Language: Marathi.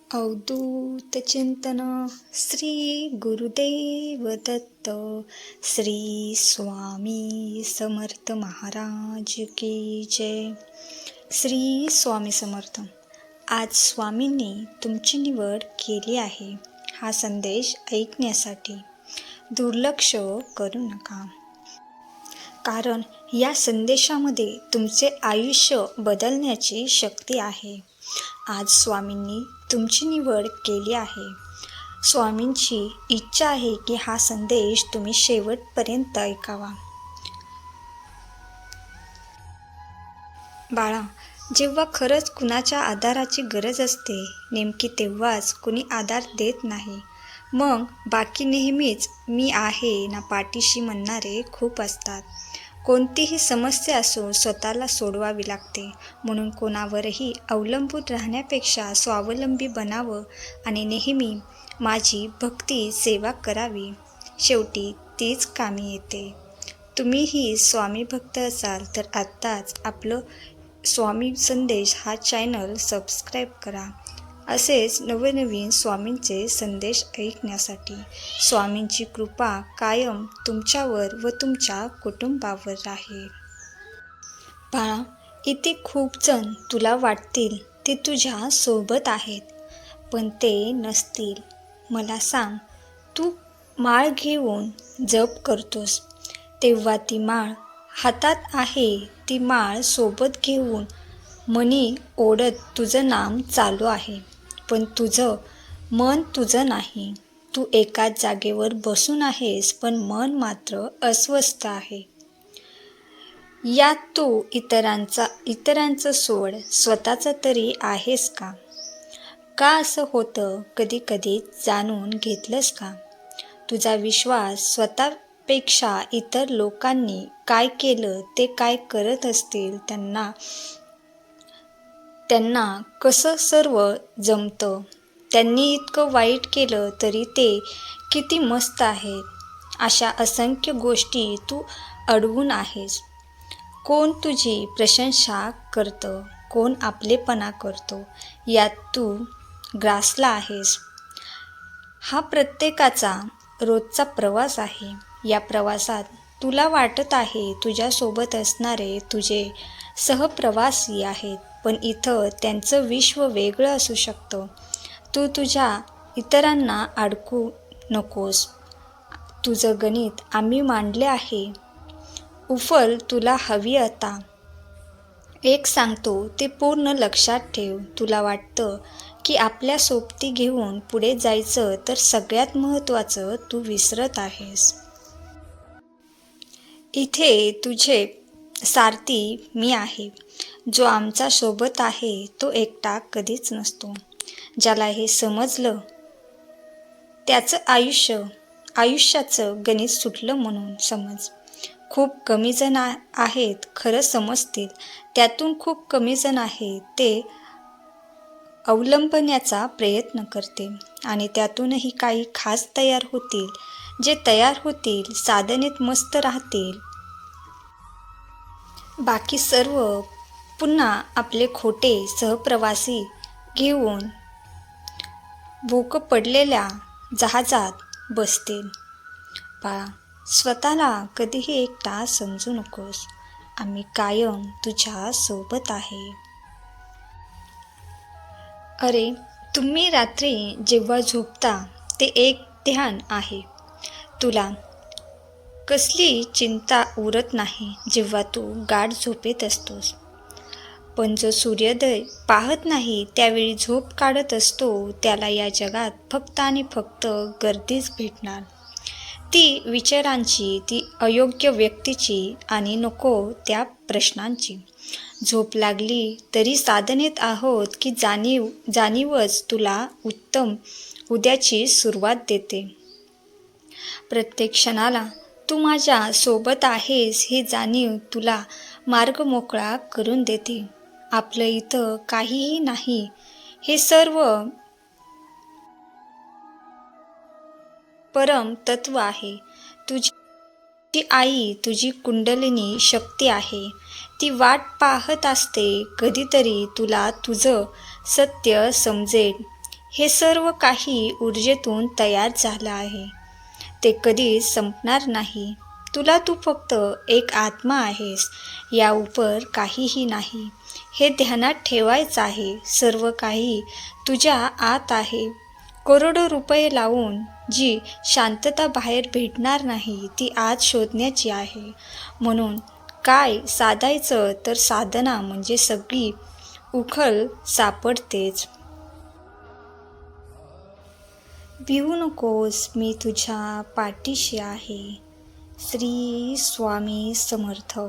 अवधूत चिंतन श्री गुरुदेव दत्त श्री स्वामी समर्थ महाराज की जय. श्री स्वामी समर्थ. आज स्वामींनी तुमची निवड केली आहे हा संदेश ऐकण्यासाठी. दुर्लक्ष करू नका, कारण या संदेशामध्ये तुमचे आयुष्य बदलण्याची शक्ती आहे. आज स्वामींनी तुमची निवड केली आहे. स्वामींची इच्छा आहे की हा संदेश तुम्ही शेवटपर्यंत ऐकावा. बाळा, जेव्हा खरंच कुणाच्या आधाराची गरज असते, नेमकी तेव्हाच कुणी आधार देत नाही. मग बाकी नेहमीच मी आहे ना पाठीशी म्हणणारे खूप असतात. कोणतीही समस्या असो स्वतःला सोडवावी लागते. म्हणून कोणावरही अवलंबून राहण्यापेक्षा स्वावलंबी बनावं आणि नेहमी माझी भक्ती सेवा करावी. शेवटी तीच कामी येते. तुम्हीही स्वामी भक्त असाल तर आत्ताच आपलं स्वामी संदेश हा चॅनल सबस्क्राईब करा. असेच नवनवीन स्वामींचे संदेश ऐकण्यासाठी. स्वामींची कृपा कायम तुमच्यावर व तुमच्या कुटुंबावर राहील. बाळा, इथे खूप जण तुला वाटतील ते तुझ्या सोबत आहेत, पण ते नसतील. मला सांग, तू माळ घेऊन जप करतोस तेव्हा ती माळ हातात आहे, ती माळ सोबत घेऊन मनी ओढत तुझं नाम चालू आहे, पण तुझं मन तुझं नाही. तू एकाच जागेवर बसून आहेस, पण मन मात्र अस्वस्थ आहे. यात तू इतरांचं सोड, स्वतःचं तरी आहेस का? का असं होतं कधी कधी जाणून घेतलंस का? तुझा विश्वास स्वतःपेक्षा इतर लोकांनी काय केलं, ते काय करत असतील, त्यांना कसं सर्व जमतं, त्यांनी इतकं वाईट केलं तरी ते किती मस्त आहेत, अशा असंख्य गोष्टी तू अडवून आहेस. कोण तुझी प्रशंसा करतं, कोण आपलेपणा करतो, यात तू ग्रासला आहेस. हा प्रत्येकाचा रोजचा प्रवास आहे. या प्रवासात तुला वाटत आहे तुझ्यासोबत असणारे तुझे सहप्रवासी आहेत, पण इथं त्यांचं विश्व वेगळं असू शकतं. तू तुझ्या इतरांना अडकू नकोस. तुझं गणित आम्ही मांडले आहे. उफल तुला हवी आता. एक सांगतो ते पूर्ण लक्षात ठेव. तुला वाटतं की आपल्या सोबती घेऊन पुढे जायचं, तर सगळ्यात महत्त्वाचं तू विसरत आहेस. इथे तुझे सारथी मी आहे. जो आमचा सोबत आहे तो एकटा कधीच नसतो. ज्याला हे समजलं त्याचं आयुष्याचं गणित सुटलं म्हणून समज. खूप कमी जण आहेत खरं समजतील. त्यातून खूप कमी जण आहेत ते अवलंबण्याचा प्रयत्न करतील, आणि त्यातूनही काही खास तयार होतील. जे तयार होतील साधनेत मस्त राहतील. बाकी सर्व पुन्हा आपले खोटे सहप्रवासी घेऊन भोक पडलेल्या जहाजात बसतील. बाळा, स्वतःला कधीही एकटा समजू नकोस. आम्ही कायम तुझ्या सोबत आहे. अरे, तुम्ही रात्री जेव्हा झोपता ते एक ध्यान आहे. तुला कसली चिंता उरत नाही जेव्हा तू गाढ झोपेत असतोस. पण जो सूर्योदय पाहत नाही त्यावेळी झोप काढत असतो, त्याला या जगात फक्त आणि फक्त गर्दीच भेटणार. ती विचारांची, ती अयोग्य व्यक्तीची आणि नको त्या प्रश्नांची. झोप लागली तरी साधनेत आहोत की जाणीवच तुला उत्तम उद्याची सुरुवात देते. प्रत्येक क्षणाला तू माझ्या सोबत आहेस ही जाणीव तुला मार्ग मोकळा करून देते. आपलं इथं काहीही नाही, हे सर्व परम तत्व आहे. तुझी आई तुझी कुंडलिनी शक्ती आहे. ती वाट पाहत असते कधीतरी तुला तुझं सत्य समजेल. हे सर्व काही ऊर्जेतून तयार झालं आहे. ते कधीच संपणार नाही. तू फक्त एक आत्मा आहेस, या उपर काहीही नाही. हे ध्यानात ठेवायचं आहे. सर्व काही तुझ्या आत आहे. करोडो रुपये लावून जी शांतता बाहेर भेटणार नाही, ती आत शोधण्याची आहे. म्हणून काय साधायचं तर साधना म्हणजे सगळी उखल सापडतेच. भिवू नकोस, मी तुझ्या पाठीशी आहे. श्री स्वामी समर्थ.